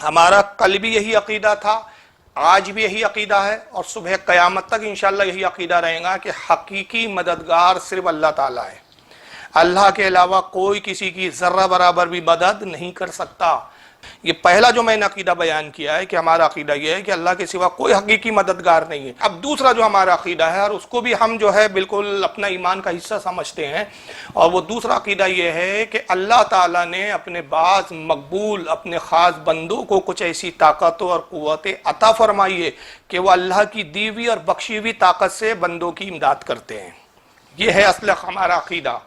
ہمارا کل بھی یہی عقیدہ تھا، آج بھی یہی عقیدہ ہے، اور صبح قیامت تک انشاءاللہ یہی عقیدہ رہے گا کہ حقیقی مددگار صرف اللہ تعالیٰ ہے۔ اللہ کے علاوہ کوئی کسی کی ذرہ برابر بھی مدد نہیں کر سکتا۔ یہ پہلا جو میں نے عقیدہ بیان کیا ہے کہ ہمارا عقیدہ یہ ہے کہ اللہ کے سوا کوئی حقیقی مددگار نہیں ہے۔ اب دوسرا جو ہمارا عقیدہ ہے، اور اس کو بھی ہم جو ہے بالکل اپنا ایمان کا حصہ سمجھتے ہیں، اور وہ دوسرا عقیدہ یہ ہے کہ اللہ تعالیٰ نے اپنے بعض مقبول اپنے خاص بندوں کو کچھ ایسی طاقتوں اور قوتیں عطا فرمائی ہے کہ وہ اللہ کی دی ہوئی اور بخشی ہوئی طاقت سے بندوں کی امداد کرتے ہیں۔ یہ ہے اصل ہمارا عقیدہ۔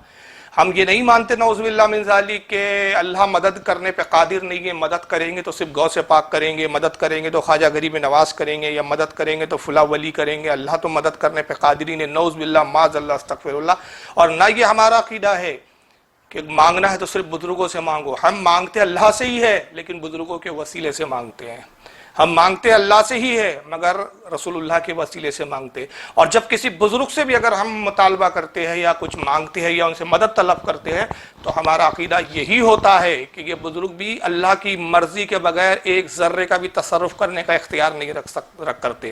ہم یہ نہیں مانتے نعوذ باللہ من ذالک کہ اللہ مدد کرنے پہ قادر نہیں ہے، مدد کریں گے تو صرف غوث پاک کریں گے، مدد کریں گے تو خواجہ غریب نواز کریں گے، یا مدد کریں گے تو فلاں ولی کریں گے۔ اللہ تو مدد کرنے پہ قادر ہی نہیں، نعوذ باللہ معاذ اللہ استغفر اللہ۔ اور نہ یہ ہمارا عقیدہ ہے کہ مانگنا ہے تو صرف بزرگوں سے مانگو۔ ہم مانگتے اللہ سے ہی ہے لیکن بزرگوں کے وسیلے سے مانگتے ہیں۔ ہم مانگتے اللہ سے ہی ہے مگر رسول اللہ کے وسیلے سے مانگتے، اور جب کسی بزرگ سے بھی اگر ہم مطالبہ کرتے ہیں یا کچھ مانگتے ہیں یا ان سے مدد طلب کرتے ہیں تو ہمارا عقیدہ یہی ہوتا ہے کہ یہ بزرگ بھی اللہ کی مرضی کے بغیر ایک ذرے کا بھی تصرف کرنے کا اختیار نہیں رکھ کرتے۔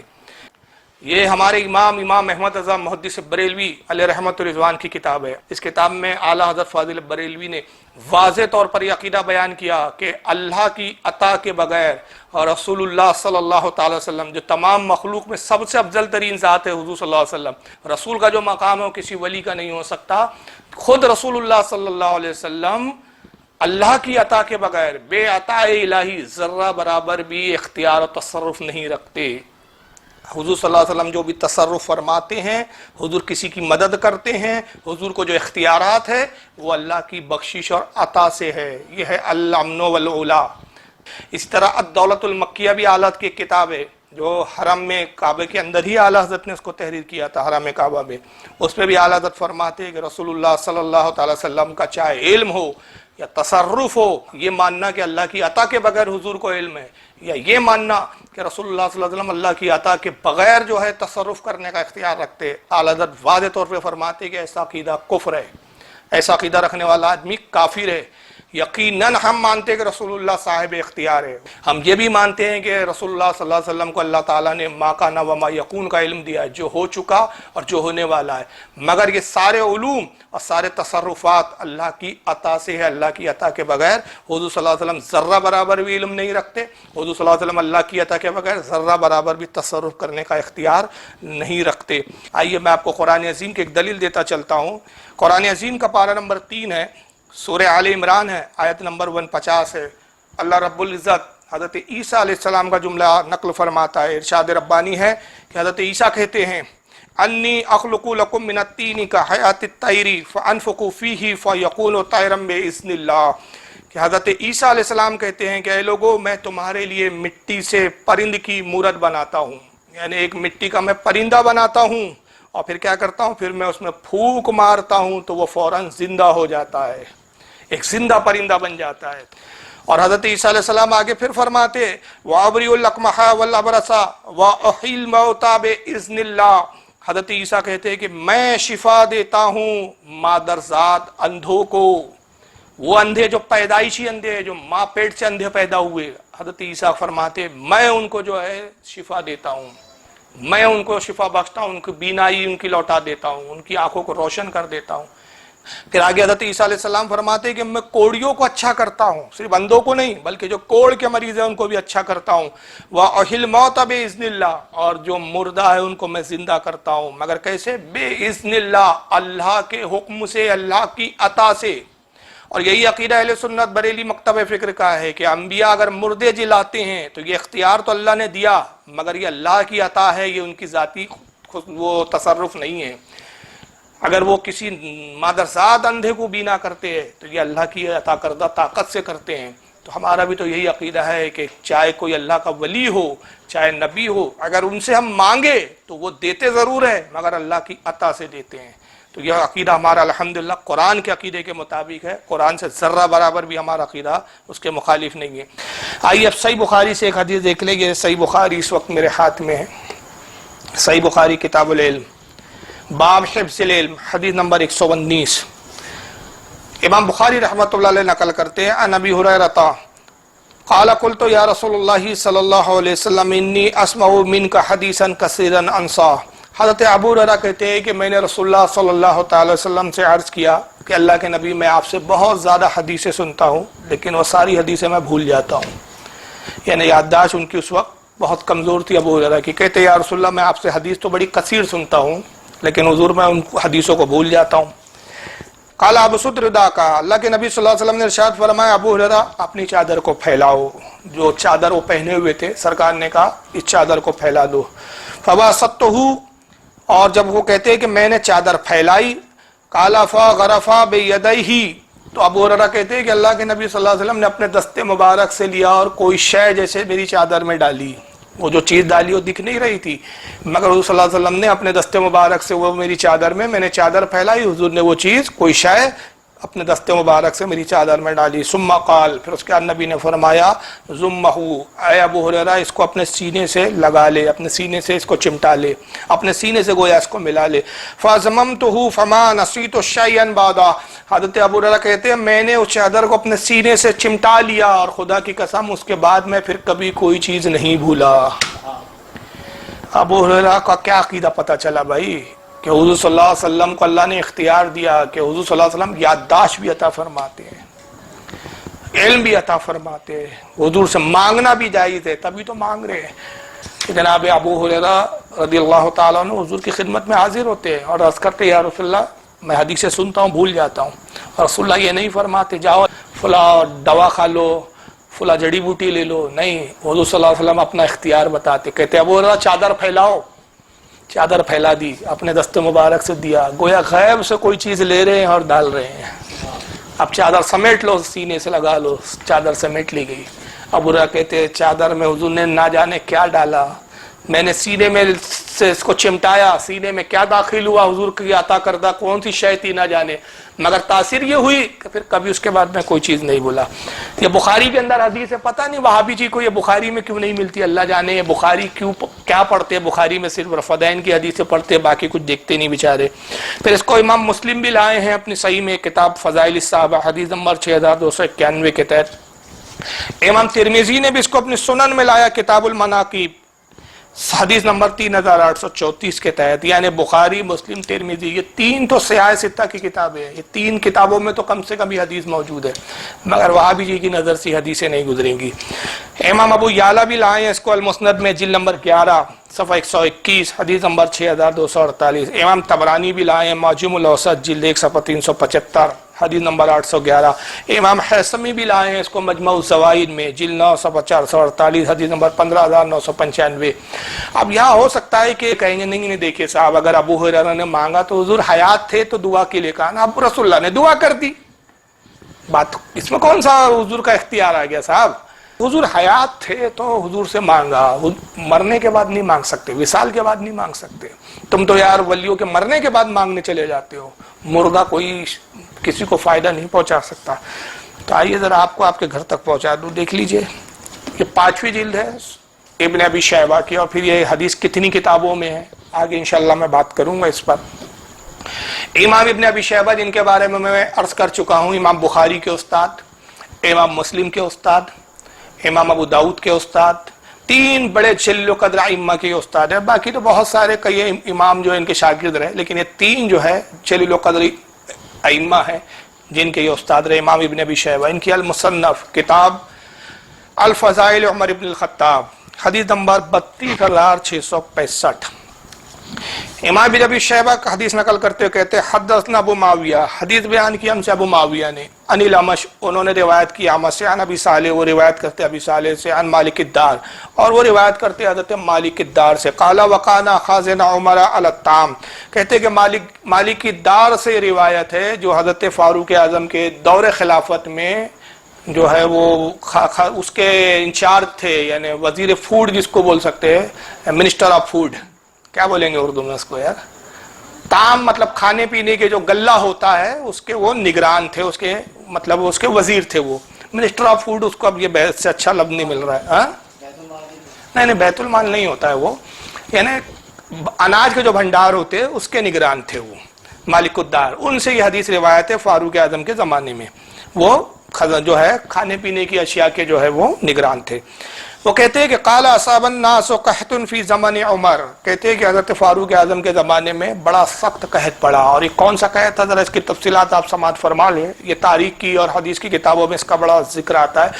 یہ ہمارے امام احمد رضا محدث بریلوی علیہ رحمت رضوان کی کتاب ہے۔ اس کتاب میں اعلیٰ حضرت فاضل بریلوی نے واضح طور پر یہ عقیدہ بیان کیا کہ اللہ کی عطا کے بغیر، اور رسول اللہ صلی اللہ تعالی وسلم جو تمام مخلوق میں سب سے افضل ترین ذات ہے، حضور صلی اللہ علیہ وسلم، رسول کا جو مقام ہے وہ کسی ولی کا نہیں ہو سکتا۔ خود رسول اللہ صلی اللہ علیہ وسلم اللہ کی عطا کے بغیر بے عطا الہی ذرہ برابر بھی اختیار و تصرف نہیں رکھتے۔ حضور صلی اللہ علیہ وسلم جو بھی تصرف فرماتے ہیں، حضور کسی کی مدد کرتے ہیں، حضور کو جو اختیارات ہے وہ اللہ کی بخشش اور عطا سے ہے۔ یہ ہے الامن والعلا۔ اس طرح الدولت المکیہ بھی اعلیٰ کی ایک کتاب ہے جو حرم میں کعبے کے اندر ہی اعلیٰ حضرت نے اس کو تحریر کیا تھا، حرم کعبہ میں۔ اس پہ بھی اعلیٰ حضرت فرماتے ہیں کہ رسول اللہ صلی اللہ تعالی وسلم کا چاہے علم ہو یا تصرف ہو، یہ ماننا کہ اللہ کی عطا کے بغیر حضور کو علم ہے، یا یہ ماننا کہ رسول اللہ صلی اللہ علیہ وسلم اللہ کی عطا کے بغیر جو ہے تصرف کرنے کا اختیار رکھتے، اعلیٰ حضرت واضح طور پہ فرماتے کہ ایسا عقیدہ کفر ہے، ایسا عقیدہ رکھنے والا آدمی کافر ہے۔ یقیناً ہم مانتے ہیں کہ رسول اللہ صاحب اختیار ہے۔ ہم یہ بھی مانتے ہیں کہ رسول اللہ صلی اللہ علیہ وسلم کو اللہ تعالیٰ نے ما کان و ما یکون کا علم دیا ہے، جو ہو چکا اور جو ہونے والا ہے، مگر یہ سارے علوم اور سارے تصرفات اللہ کی عطا سے ہے۔ اللہ کی عطا کے بغیر حضور صلی اللہ علیہ وسلم ذرہ برابر بھی علم نہیں رکھتے، حضور صلی اللہ علیہ وسلم اللہ کی عطا کے بغیر ذرہ برابر بھی تصرف کرنے کا اختیار نہیں رکھتے۔ آئیے میں آپ کو قرآن عظیم کی ایک دلیل دیتا چلتا ہوں۔ قرآن عظیم کا پارہ نمبر 3 ہے، سورہ آل عمران ہے، آیت نمبر 150 ہے۔ اللہ رب العزت حضرت عیسیٰ علیہ السلام کا جملہ نقل فرماتا ہے، ارشاد ربانی ہے کہ حضرت عیسیٰ کہتے ہیں انی اخلق لکم من الطین کحیات الطیر فانفخ فیہ فیکون طیرا باذن اللہ، کہ حضرت عیسیٰ علیہ السلام کہتے ہیں کہ اے لوگو، میں تمہارے لیے مٹی سے پرند کی مورت بناتا ہوں، یعنی ایک مٹی کا میں پرندہ بناتا ہوں، اور پھر کیا کرتا ہوں، پھر میں اس میں پھونک مارتا ہوں تو وہ فوراً زندہ ہو جاتا ہے، ایک زندہ پرندہ بن جاتا ہے۔ اور حضرت عیسیٰ علیہ السلام آگے پھر فرماتے وَأَبْرِئُ الْأَكْمَحَ وَالْأَبْرَصَ وَأُحْيِي الْمَوْتَى بِإِذْنِ اللَّهِ، حضرت عیسیٰ کہتے ہیں کہ میں شفا دیتا ہوں مادرزاد اندھوں کو، وہ اندھے جو پیدائشی اندھے ہیں، جو ماں پیٹ سے اندھے پیدا ہوئے، حضرت عیسیٰ فرماتے میں ان کو جو ہے شفا دیتا ہوں، میں ان کو شفا بخشتا ہوں، ان کی بینائی ان کی لوٹا دیتا ہوں، ان کی آنکھوں کو روشن کر دیتا ہوں۔ پھر آگے حضرت عیسیٰ علیہ السلام فرماتے ہیں کہ میں کوڑیوں کو اچھا کرتا ہوں، صرف اندھوں کو نہیں بلکہ جو کوڑ کے مریض ہیں ان کو بھی اچھا کرتا ہوں، وَأُحْيِي الْمَوْتَى بِإِذْنِ اللَّهِ، اور جو مردہ ہے ان کو میں زندہ کرتا ہوں، مگر کیسے؟ بِإِذْنِ اللَّهِ، اللہ کے حکم سے، اللہ کی عطا سے۔ اور یہی عقیدہ اہل سنت بریلی مکتب فکر کا ہے کہ انبیاء اگر مردے جلاتے ہیں تو یہ اختیار تو اللہ نے دیا مگر یہ اللہ کی عطا ہے، یہ ان کی ذاتی وہ تصرف نہیں ہے۔ اگر وہ کسی مادرزاد اندھے کو بینا کرتے ہیں تو یہ اللہ کی عطا کردہ طاقت سے کرتے ہیں۔ تو ہمارا بھی تو یہی عقیدہ ہے کہ چاہے کوئی اللہ کا ولی ہو چاہے نبی ہو، اگر ان سے ہم مانگے تو وہ دیتے ضرور ہے مگر اللہ کی عطا سے دیتے ہیں۔ تو یہ عقیدہ ہمارا الحمدللہ قرآن کے عقیدے کے مطابق ہے، قرآن سے ذرہ برابر بھی ہمارا عقیدہ اس کے مخالف نہیں ہے۔ آئیے اب صحیح بخاری سے ایک حدیث دیکھ لیں گے۔ صحیح بخاری اس وقت میرے ہاتھ میں ہے، صحیح بخاری کتاب العلم، باب حفظ العلم، حدیث نمبر 119۔ امام بخاری رحمۃ اللہ علیہ نقل کرتے ہیں عن ابی ہریرہ قال قلت یا رسول اللہ صلی اللہ علیہ وسلم انی اسمع منک حدیثا کثیرا انسا۔ حضرت ابو ہریرہ کہتے ہیں کہ میں نے رسول اللہ صلی اللہ تعالی وسلم سے عرض کیا کہ اللہ کے نبی میں آپ سے بہت زیادہ حدیثیں سنتا ہوں لیکن وہ ساری حدیثیں میں بھول جاتا ہوں، یعنی یادداشت ان کی اس وقت بہت کمزور تھی ابو ہریرہ کی۔ کہتے ہیں یا رسول اللہ میں آپ سے حدیث تو بڑی کثیر سنتا ہوں لیکن حضور میں ان حدیثوں کو بھول جاتا ہوں۔ قال ابسط رداءک، اللہ کے نبی صلی اللہ علیہ وسلم نے ارشاد فرمایا ابو ہریرہ اپنی چادر کو پھیلاؤ، جو چادر وہ پہنے ہوئے تھے سرکار نے کہا اس چادر کو پھیلا دو۔ فبسطتہ، اور جب وہ کہتے ہیں کہ میں نے چادر پھیلائی، قال فغرف بیدیہ، تو ابو ہریرہ کہتے ہیں کہ اللہ کے نبی صلی اللہ علیہ وسلم نے اپنے دست مبارک سے لیا اور کوئی شے جیسے میری چادر میں ڈالی، وہ جو چیز ڈالی وہ دکھ نہیں رہی تھی مگر حضور صلی اللہ علیہ وسلم نے اپنے دست مبارک سے وہ میری چادر میں نے چادر پھیلائی، حضور نے وہ چیز کوئی شے اپنے دست مبارک سے میری چادر میں ڈالی۔ ثم قال، پھر اس کے بعد نبی نے فرمایا ضمہ، اے ابو ہریرہ اس کو اپنے سینے سے لگا لے، اپنے سینے سے اس کو چمٹا لے، اپنے سینے سے گویا اس کو ملا لے۔ فضممتہ فما نسیت شیئا بعدا، حضرت ابو ہریرہ کہتے ہیں میں نے اس چادر کو اپنے سینے سے چمٹا لیا اور خدا کی قسم اس کے بعد میں پھر کبھی کوئی چیز نہیں بھولا۔ ابو ہریرہ کا کیا عقیدہ پتہ چلا بھائی کہ حضور صلی اللہ علیہ وسلم کو اللہ نے اختیار دیا کہ حضور صلی اللہ علیہ وسلم یادداشت بھی عطا فرماتے ہیں، علم بھی عطا فرماتے ہیں، حضور سے مانگنا بھی جائز ہے، تبھی تو مانگ رہے ہیں کہ جناب ابو ہریرہ رضی اللہ تعالیٰ عنہ حضور کی خدمت میں حاضر ہوتے ہیں اور عرض کرتے یا رسول اللہ میں حدیثیں سنتا ہوں بھول جاتا ہوں، اور رسول اللہ یہ نہیں فرماتے جاؤ فلاں دوا کھا لو فلاں جڑی بوٹی لے لو، نہیں، حضور صلی اللہ علیہ وسلم اپنا اختیار بتاتے، کہتے ابو ہریرہ چادر پھیلاؤ، چادر پھیلا دی، اپنے دست مبارک سے دیا، گویا غیب سے کوئی چیز لے رہے ہیں اور ڈال رہے ہیں۔ اب چادر سمیٹ لو، سینے سے لگا لو، چادر سمیٹ لی گئی۔ ابو ہریرہ کہتے چادر میں حضور نے نہ جانے کیا ڈالا، میں نے سینے میں سے اس کو چمٹایا، سینے میں کیا داخل ہوا حضور کی عطا کردہ کون سی شے تھی نہ جانے، مگر تاثیر یہ ہوئی کہ پھر کبھی اس کے بعد میں کوئی چیز نہیں بولا۔ یہ بخاری کے اندر حدیث ہے، پتہ نہیں وہابی جی کو یہ بخاری میں کیوں نہیں ملتی، اللہ جانے یہ بخاری کیا پڑھتے ہیں، بخاری میں صرف رفدین کی حدیثیں پڑھتے ہیں، باقی کچھ دیکھتے نہیں بیچارے۔ پھر اس کو امام مسلم بھی لائے ہیں اپنی صحیح میں کتاب فضائل الصحابہ حدیث نمبر 6291 کے تحت۔ امام ترمذی نے بھی اس کو اپنی سنن میں لایا کتاب المناقب حدیث نمبر 3834 کے تحت، یعنی بخاری مسلم ترمذی یہ تین تو سیاہ ستہ کی کتابیں ہیں، یہ تین کتابوں میں تو کم سے کم یہ حدیث موجود ہے، مگر وہابی جی کی نظر سے حدیثیں نہیں گزریں گی۔ امام ابو یعلا بھی لائے ہیں اس کو المسند میں جلد نمبر 11 صفحہ 121 حدیث نمبر 6248۔ امام طبرانی بھی لائے ہیں معجم الاوسط جلد 1 صفحہ 375 حدیث نمبر 811۔ امام حیثمی بھی لائے ہیں اس کو مجمع الزوائد میں جلد 9 صفحہ 448 حدیث نمبر 15995۔ اب یہاں ہو سکتا ہے کہ کہیں گے نہیں دیکھیں صاحب اگر ابو ہریرہ نے مانگا تو حضور حیات تھے تو دعا کے لیے کہا نا، اب رسول اللہ نے دعا کر دی، بات اس میں کون سا حضور کا اختیار آ گیا صاحب، حضور حیات تھے تو حضور سے مانگا، مرنے کے بعد نہیں مانگ سکتے، وصال کے بعد نہیں مانگ سکتے، تم تو یار ولیوں کے مرنے کے بعد مانگنے چلے جاتے ہو، مردہ کوئی کسی کو فائدہ نہیں پہنچا سکتا۔ تو آئیے ذرا آپ کو آپ کے گھر تک پہنچا دوں، دیکھ لیجئے یہ 5ویں جلد ہے ابن ابی شیبہ کی، اور پھر یہ حدیث کتنی کتابوں میں ہے آگے انشاءاللہ میں بات کروں گا اس پر۔ امام ابن ابی شیبہ جن کے بارے میں میں عرض کر چکا ہوں، امام بخاری کے استاد، امام مسلم کے استاد، امام ابو داؤد کے استاد، تین بڑے جلیل و قدر ائمہ کے استاد ہیں، باقی تو بہت سارے کئی امام جو ان کے شاگرد رہے، لیکن یہ تین جو ہے جلیل و قدر ائمہ ہیں جن کے یہ استاد رہے۔ امام ابن ابی شیبہ ان کی المصنف کتاب الفضائل عمر ابن الخطاب حدیث نمبر 32665۔ امام ابن ابی شیبہ کا حدیث نقل کرتے ہوئے کہتے ہیں حدثنا ابو معاویہ، حدیث بیان کی ہم سے ابو معاویہ نے، عن الاعمش انہوں نے روایت کی اعمش سے، عن ابی صالح وہ روایت کرتے ابی صالح سے، عن مالک الدار اور وہ روایت کرتے حضرت مالک الدار سے، قال وقانا خازن عمر علی الطعام، کہتے کہ مالک الدار سے روایت ہے جو حضرت فاروق اعظم کے دور خلافت میں جو ہے وہ اس کے انچارج تھے، یعنی وزیر فوڈ جس کو بول سکتے ہیں، منسٹر آف فوڈ، کیا بولیں گے اردو میں اس کو یار، طعام مطلب کھانے پینے کے جو غلہ ہوتا ہے اس کے وہ نگران تھے، اس کے مطلب اس کے وزیر تھے وہ، منسٹر آف فوڈ اس کو اب یہ بحث سے اچھا لفظ نہیں مل رہا ہے، ہاں نہیں بیت المال نہیں ہوتا ہے وہ، یعنی اناج کے جو بھنڈار ہوتے ہیں اس کے نگران تھے وہ مالک الدار، ان سے یہ حدیث روایت ہے فاروق اعظم کے زمانے میں، وہ جو ہے کھانے پینے کی اشیاء کے جو ہے وہ نگران تھے۔ وہ کہتے ہیں کہ قال اصاب الناس قحط فی زمن عمر، کہتے ہیں کہ حضرت فاروق اعظم کے زمانے میں بڑا سخت قحط پڑا، اور یہ کون سا قحط تھا ذرا اس کی تفصیلات آپ سماعت فرما لیں، یہ تاریخ کی اور حدیث کی کتابوں میں اس کا بڑا ذکر آتا ہے،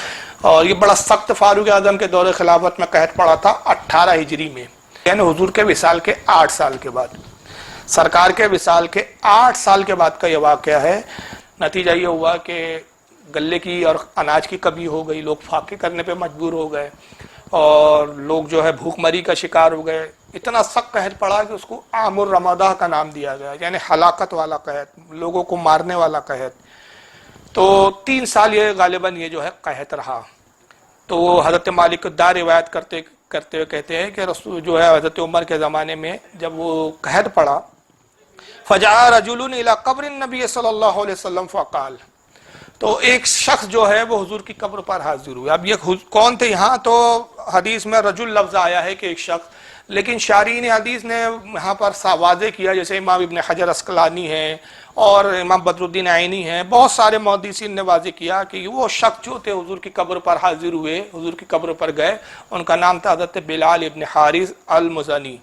اور یہ بڑا سخت فاروق اعظم کے دور خلافت میں قحط پڑا تھا 18 ہجری میں، یعنی حضور کے وصال کے 8 سال کے بعد، سرکار کے وصال کے 8 سال کے بعد کا یہ واقعہ ہے۔ نتیجہ یہ ہوا کہ گلے کی اور اناج کی کمی ہو گئی، لوگ فاقے کرنے پہ مجبور ہو گئے، اور لوگ جو ہے بھوک مری کا شکار ہو گئے، اتنا سخت قحط پڑا کہ اس کو عام الرمادہ کا نام دیا گیا، یعنی ہلاکت والا قحط، لوگوں کو مارنے والا قحط۔ تو 3 سال یہ غالباً یہ جو ہے قحط رہا۔ تو حضرت مالک الدار روایت کرتے ہوئے کہتے ہیں کہ رسول جو ہے حضرت عمر کے زمانے میں جب وہ قحط پڑا، فجاء رجل الى قبر النبی صلی اللہ علیہ وسلم فقال، تو ایک شخص جو ہے وہ حضور کی قبر پر حاضر ہوئے۔ اب یہ کون تھے؟ یہاں تو حدیث میں رجل لفظ آیا ہے کہ ایک شخص، لیکن شارحین حدیث نے یہاں پر واضح کیا، جیسے امام ابن حجر عسقلانی ہیں اور امام بدر الدین عینی ہیں، بہت سارے محدثین نے واضح کیا کہ وہ شخص جو تھے حضور کی قبر پر حاضر ہوئے، حضور کی قبر پر گئے، ان کا نام تھا حضرت بلال ابن حارث المزنی۔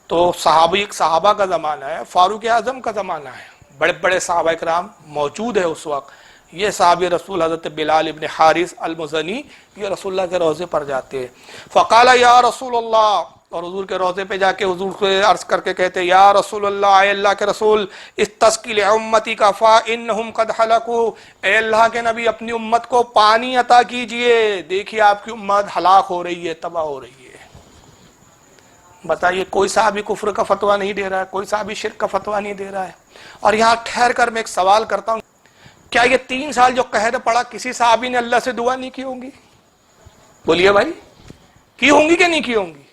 تو صحابہ کا زمانہ ہے، فاروق اعظم کا زمانہ ہے، بڑے بڑے صحابہ کرام موجود ہے اس وقت۔ یہ صحابی رسول حضرت بلال ابن حارث المزنی یہ رسول اللہ کے روضے پر جاتے ہیں۔ فقال یا رسول اللہ، اور حضور کے روضے پہ جا کے حضور کو عرض کر کے کہتے یا رسول اللہ، اے اللہ کے رسول، استسقی لامتی کا فانہم قد ہلکوا، اے اللہ کے نبی اپنی امت کو پانی عطا کیجئے، دیکھیے آپ کی امت ہلاک ہو رہی ہے، تباہ ہو رہی ہے۔ بتائیے، کوئی صحابی کفر کا فتویٰ نہیں دے رہا ہے، کوئی صحابی شرک کا فتویٰ نہیں دے رہا ہے۔ اور یہاں ٹھہر کر میں ایک سوال کرتا ہوں، کیا یہ 3 سال جو قحط پڑا کسی صحابی نے اللہ سے دعا نہیں کی ہوں گی؟ بولیے بھائی، کی ہوں گی کہ نہیں کی ہوں گی؟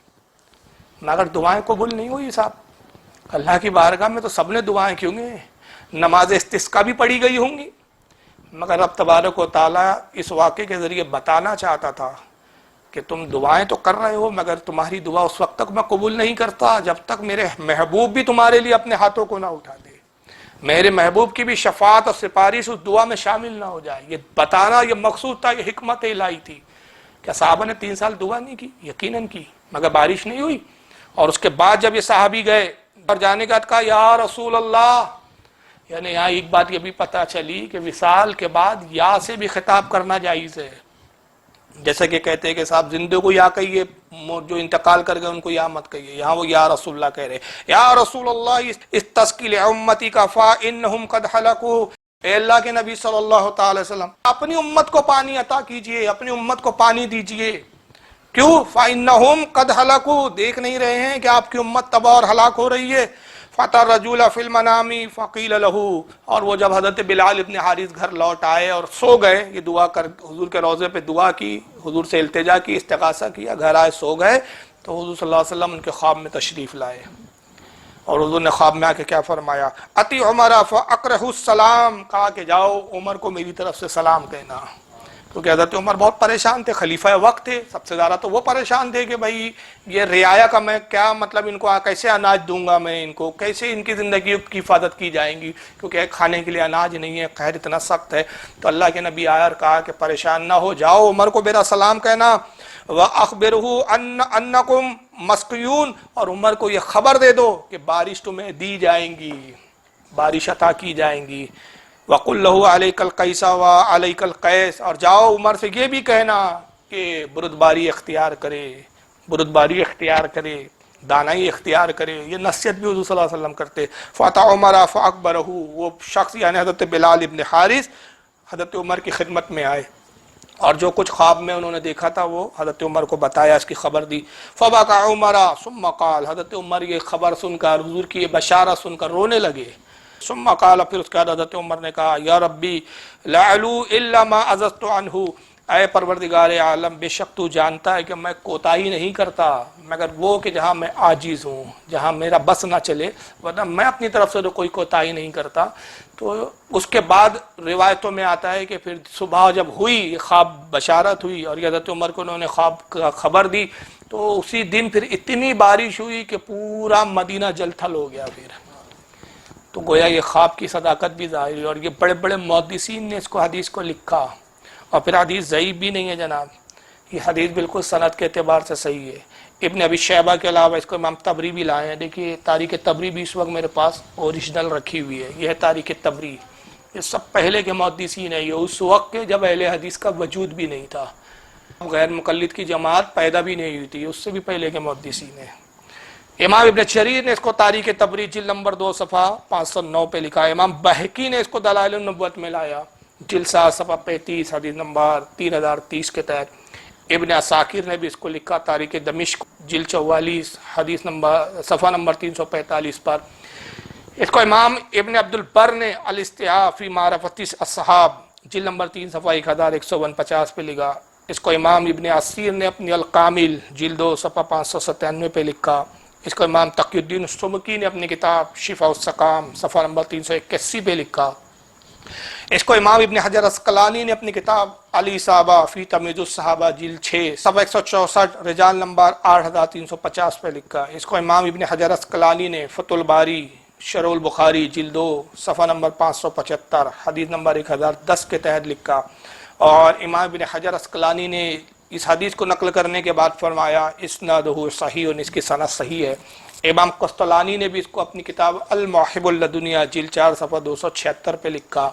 مگر دعائیں قبول نہیں ہوئی صاحب، اللہ کی بارگاہ میں تو سب نے دعائیں کی ہوں گی، نماز استسقاء بھی پڑھی گئی ہوں گی، مگر رب تبارک و تعالیٰ اس واقعے کے ذریعے بتانا چاہتا تھا کہ تم دعائیں تو کر رہے ہو، مگر تمہاری دعا اس وقت تک میں قبول نہیں کرتا جب تک میرے محبوب بھی تمہارے لیے اپنے ہاتھوں کو نہ اٹھا دے، میرے محبوب کی بھی شفاعت اور سفارش اس دعا میں شامل نہ ہو جائے۔ یہ بتانا یہ مقصود تھا، یہ حکمت الہی تھی۔ کیا صحابہ نے 3 سال دعا نہیں کی؟ یقیناً کی، مگر بارش نہیں ہوئی۔ اور اس کے بعد جب یہ صحابی گئے پر جانے کا کہا یا رسول اللہ، یعنی یہاں ایک بات یہ بھی پتہ چلی کہ وصال کے بعد یا سے بھی خطاب کرنا جائز ہے، جیسا کہ کہتے ہیں کہ صاحب زندے کو یا کہیے، جو انتقال کر گئے ان کو یا مت کہیے، یہاں وہ یا رسول اللہ کہہ رہے، یا رسول اللہ استسقی لامتی کا فانہم قد ہلکوا، اے اللہ کے نبی صلی اللہ تعالی وسلم اپنی امت کو پانی عطا کیجئے، اپنی امت کو پانی دیجئے۔ کیوں؟ فانہم قد ہلکوا، دیکھ نہیں رہے ہیں کہ آپ کی امت تباہ اور ہلاک ہو رہی ہے۔ فَأَتَى الرَّجُلَ فِي الْمَنَامِ فَقِيلَ لَهُ، اور وہ جب حضرت بلال ابن حارث گھر لوٹ آئے اور سو گئے، یہ دعا کر حضور کے روضے پہ دعا کی، حضور سے التجا کی، استغاثہ کیا، گھر آئے سو گئے، تو حضور صلی اللہ علیہ وسلم ان کے خواب میں تشریف لائے، اور حضور نے خواب میں آ کے کیا فرمایا؟ اتی عمر فاقرہ السلام، کہا کہ جاؤ عمر کو میری طرف سے سلام کہنا، کیونکہ حضرت عمر بہت پریشان تھے، خلیفہ وقت تھے، سب سے زیادہ تو وہ پریشان تھے کہ بھائی یہ رعایا کا میں کیا مطلب، ان کو کیسے اناج دوں گا میں، ان کو کیسے ان کی زندگی کی حفاظت کی جائیں گی، کیونکہ کھانے کے لیے اناج نہیں ہے، قحط اتنا سخت ہے۔ تو اللہ کے نبی آیا اور کہا کہ پریشان نہ ہو، جاؤ عمر کو میرا سلام کہنا، وَأَخْبِرْهُ أَنَّكُمْ مَسْقِيُونَ، اور عمر کو یہ خبر دے دو کہ بارش تمہیں دی جائیں گی، بارش عطا کی جائیں گی۔ وَقُلْ لَهُ عَلَيْكَ الْقَيْسَ وَعَلَيْكَ الْقَيْسَ، اور جاؤ عمر سے یہ بھی کہنا کہ بردباری اختیار کرے، بردباری اختیار کرے، دانائی اختیار کرے، یہ نصیحت بھی حضور صلی اللہ علیہ وسلم کرتے۔ فَأَتَى عُمَرَ فَأَخْبَرَهُ، وہ شخص یعنی حضرت بلال ابن حارث حضرت عمر کی خدمت میں آئے، اور جو کچھ خواب میں انہوں نے دیکھا تھا وہ حضرت عمر کو بتایا، اس کی خبر دی۔ فَبَكَى عُمَرَ ثُمَّ قَالَ، حضرت عمر یہ خبر سن کر، حضور کی یہ بشارت سن کر رونے لگے۔ ثم قال، پھر اس کے بعد حضرت عمر نے کہا یا ربی لا علو الا ما عززت عنہ، اے پروردگار عالم بے شک تو جانتا ہے کہ میں کوتاہی نہیں کرتا مگر وہ کہ جہاں میں عاجز ہوں، جہاں میرا بس نہ چلے، ورنہ میں اپنی طرف سے تو کوئی کوتاہی نہیں کرتا۔ تو اس کے بعد روایتوں میں آتا ہے کہ پھر صبح جب ہوئی خواب بشارت ہوئی اور حضرت عمر کو انہوں نے خواب کا خبر دی، تو اسی دن پھر اتنی بارش ہوئی کہ پورا مدینہ جل تھل ہو گیا، پھر تو گویا یہ خواب کی صداقت بھی ظاہر ہوئی، اور یہ بڑے بڑے محدثین نے اس کو حدیث کو لکھا، اور پھر حدیث ضعیف بھی نہیں ہے جناب، یہ حدیث بالکل سند کے اعتبار سے صحیح ہے۔ ابن ابی شیبہ کے علاوہ اس کو امام طبری بھی لائے ہیں، دیکھیے تاریخ طبری بھی اس وقت میرے پاس اوریجنل رکھی ہوئی ہے، یہ ہے تاریخ طبری، یہ سب پہلے کے محدثین ہیں، یہ اس وقت کے جب اہل حدیث کا وجود بھی نہیں تھا، غیر مقلد کی جماعت پیدا بھی نہیں ہوئی تھی، اس سے بھی پہلے کے محدثین ہیں۔ امام ابن جریر نے اس کو تاریخ طبری جلد نمبر 2 صفحہ 509 پہ لکھا ہے۔ امام بہقی نے اس کو دلائل النبوت میں لایا، جلد 7 صفحہ 35 حدیث نمبر 3030 کے تحت۔ ابن عساکر نے بھی اس کو لکھا تاریخ دمشق جلد 44 حدیث نمبر صفحہ نمبر 345 پر۔ اس کو امام ابن عبد البر نے الاستیعاب فی معرفت الصحاب جلد نمبر 3 صفحہ 1149 پہ لکھا۔ اس کو امام ابن عصیر نے اپنی الکامل جلد 2 صفحہ 597 پہ لکھا۔ اس کو امام تقی الدین السبکی نے اپنی کتاب شفاء السقام صفحہ نمبر 381 پہ لکھا۔ اس کو امام ابن حجر عسقلانی نے اپنی کتاب الاصابہ فی تمیز الصحابہ جلد 6 صفحہ 164 رجال نمبر 8350 پہ لکھا۔ اس کو امام ابن حجر عسقلانی نے فتح الباری شرح البخاری جلد 2 صفحہ نمبر 575 حدیث نمبر 1010 کے تحت لکھا۔ اور امام ابن حجر عسقلانی نے اس حدیث کو نقل کرنے کے بعد فرمایا اسنادہ صحیح، اس کی سند صحیح ہے۔ امام قسطلانی نے بھی اس کو اپنی کتاب الموہب اللدنیہ جلد 4 صفحہ 276 پہ لکھا۔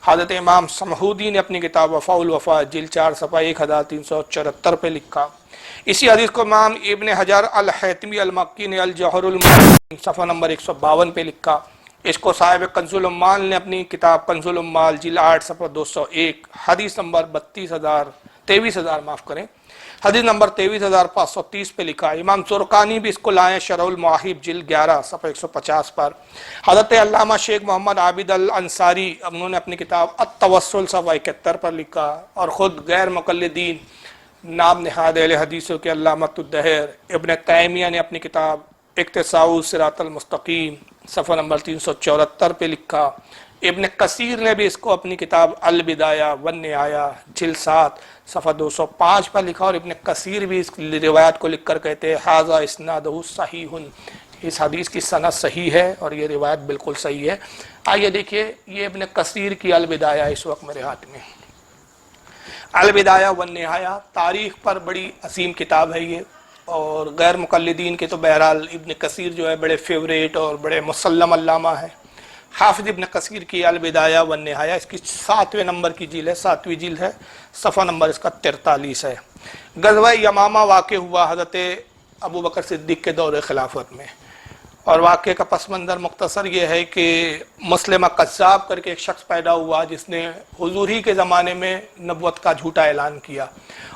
حضرت امام سمہودی نے اپنی کتاب وفاء الوفا جلد 4 صفحہ 1374 پہ لکھا۔ اسی حدیث کو امام ابن حجر الحیتمی المکی نے الجوہر المعین صفحہ نمبر 152 پہ لکھا۔ اس کو صاحب کنز العمال نے اپنی کتاب کنز العمال جلد 8 صفحہ 201 حدیث نمبر 23,000 معاف کریں حدیث نمبر 23,530 پہ لکھا۔ امام زرقانی بھی اس کو لائے شرح المواہب جلد 11 صفحہ 150 پر۔ حضرت علامہ شیخ محمد عابد الانصاری انہوں نے اپنی کتاب التوسل صفحہ 71 پر لکھا، اور خود غیر مقلدین نام نہاد اہل حدیثوں کے علامۃ الدہر ابن تیمیہ نے اپنی کتاب اقتضاء الصراط المستقیم صفحہ نمبر 374 پہ لکھا۔ ابن کثیر نے بھی اس کو اپنی کتاب البدایہ والنہایہ جلد 7 صفحہ 205 پر لکھا، اور ابن کثیر بھی اس روایت کو لکھ کر کہتے ہیں ھذا اسنادہ صحیح، اس حدیث کی سند صحیح ہے اور یہ روایت بالکل صحیح ہے۔ آئیے دیکھیے یہ ابن کثیر کی البدایہ اس وقت میرے ہاتھ میں، البدایہ والنہایہ تاریخ پر بڑی عظیم کتاب ہے یہ، اور غیر مقلدین کے تو بہرحال ابن کثیر جو ہے بڑے فیوریٹ اور بڑے مسلم علامہ ہیں۔ حافظ ابن کثیر کی البدایہ والنہایہ اس کی 7ویں نمبر کی جلد ہے، 7ویں جلد ہے، صفحہ نمبر اس کا 43 ہے۔ غزوہ یمامہ واقع ہوا حضرت ابو بکر صدیق کے دور خلافت میں، اور واقعے کا پس منظر مختصر یہ ہے کہ مسلمہ قذاب کر کے ایک شخص پیدا ہوا جس نے حضور ہی کے زمانے میں نبوت کا جھوٹا اعلان کیا،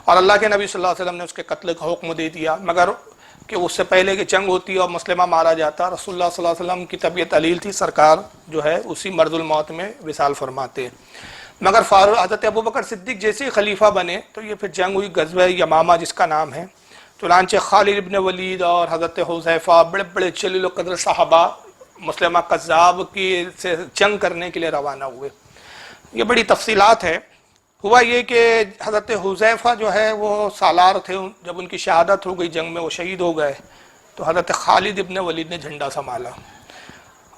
اور اللہ کے نبی صلی اللہ علیہ وسلم نے اس کے قتل کا حکم دے دیا، مگر کہ اس سے پہلے کہ جنگ ہوتی اور مسلمہ مارا جاتا، رسول اللہ صلی اللہ علیہ وسلم کی طبیعت علیل تھی، سرکار جو ہے اسی مرض الموت میں وصال فرماتے، مگر حضرت ابو بکر صدیق جیسے ہی خلیفہ بنے تو یہ پھر جنگ ہوئی غزوہ یمامہ جس کا نام ہے۔ چنانچہ خالد ابن ولید اور حضرت حذیفہ بڑے بڑے جلیل القدر صحابہ مسلمہ قذاب کی سے جنگ کرنے کے لیے روانہ ہوئے۔ یہ بڑی تفصیلات ہے۔ ہوا یہ کہ حضرت حذیفہ جو ہے وہ سالار تھے، جب ان کی شہادت ہو گئی جنگ میں، وہ شہید ہو گئے، تو حضرت خالد ابن ولید نے جھنڈا سنبھالا،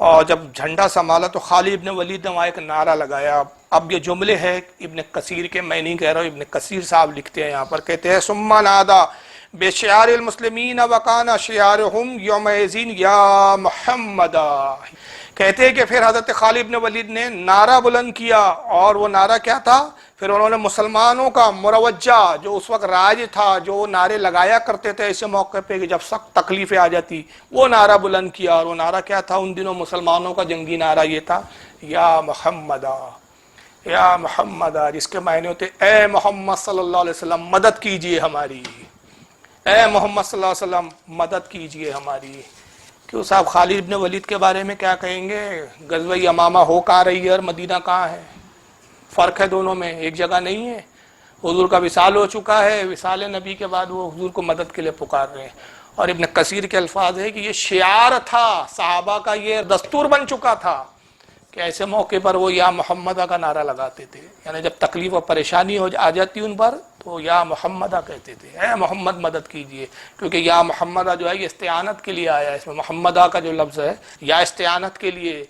اور جب جھنڈا سنبھالا تو خالد ابن ولید نے وہاں ایک نعرہ لگایا۔ اب یہ جملے ہیں ابن کثیر کے، میں نہیں کہہ رہا ہوں، ابن کثیر صاحب لکھتے ہیں یہاں پر، کہتے ہیں ثم نادا بشعار المسلمین وکان شعارہم یومئذ یا محمد، کہتے ہیں کہ پھر حضرت خالد ابن ولید نے نعرہ بلند کیا، اور وہ نعرہ کیا تھا؟ پھر انہوں نے مسلمانوں کا مروجہ جو اس وقت راج تھا، جو نعرے لگایا کرتے تھے ایسے موقع پہ کہ جب سخت تکلیفیں آ جاتی، وہ نعرہ بلند کیا، اور وہ نعرہ کیا تھا؟ ان دنوں مسلمانوں کا جنگی نعرہ یہ تھا، یا محمدہ یا محمدہ، جس کے معنی ہوتے اے محمد صلی اللہ علیہ وسلم مدد کیجئے ہماری، اے محمد صلی اللہ علیہ وسلم مدد کیجئے ہماری۔ کیوں صاحب خالد ابن ولید کے بارے میں کیا کہیں گے؟ غزوہ یمامہ ہو کہاں رہی ہے اور مدینہ کہاں ہے؟ فرق ہے دونوں میں، ایک جگہ نہیں ہے۔ حضور کا وصال ہو چکا ہے، وصال نبی کے بعد وہ حضور کو مدد کے لیے پکار رہے ہیں، اور ابن کثیر کے الفاظ ہے کہ یہ شعار تھا صحابہ کا، یہ دستور بن چکا تھا کہ ایسے موقع پر وہ یا محمدہ کا نعرہ لگاتے تھے، یعنی جب تکلیف اور پریشانی آ جاتی ان پر تو یا محمدہ کہتے تھے، اے محمد مدد کیجئے، کیونکہ یا محمدہ جو ہے یہ استعانت کے لیے آیا ہے، اس میں محمدہ کا جو لفظ ہے یا استعانت کے لیے،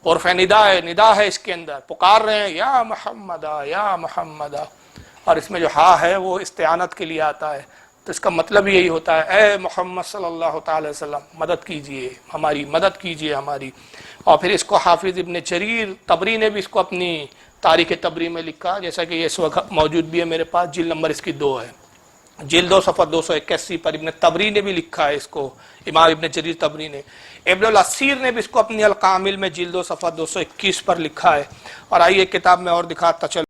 عرف ندا ہے اس کے اندر، پکار رہے ہیں یا محمدہ یا محمدہ، اور اس میں جو ہا ہے وہ استعانت کے لیے آتا ہے، تو اس کا مطلب یہی ہوتا ہے اے محمد صلی اللہ تعالی وسلم مدد کیجئے ہماری، مدد کیجئے ہماری۔ اور پھر اس کو حافظ ابن جریر طبری نے بھی اس کو اپنی تاریخ طبری میں لکھا، جیسا کہ یہ اس وقت موجود بھی ہے میرے پاس، جلد نمبر اس کی 2 ہے، جلد 2 صفحہ 281 پر ابن طبری نے بھی لکھا ہے اس کو، امام ابن جریر طبری نے۔ ابن الاسیر نے بھی اس کو اپنی الکامل میں جلد 2 صفحہ 221 پر لکھا ہے۔ اور آئیے کتاب میں اور دکھاتا چلوں۔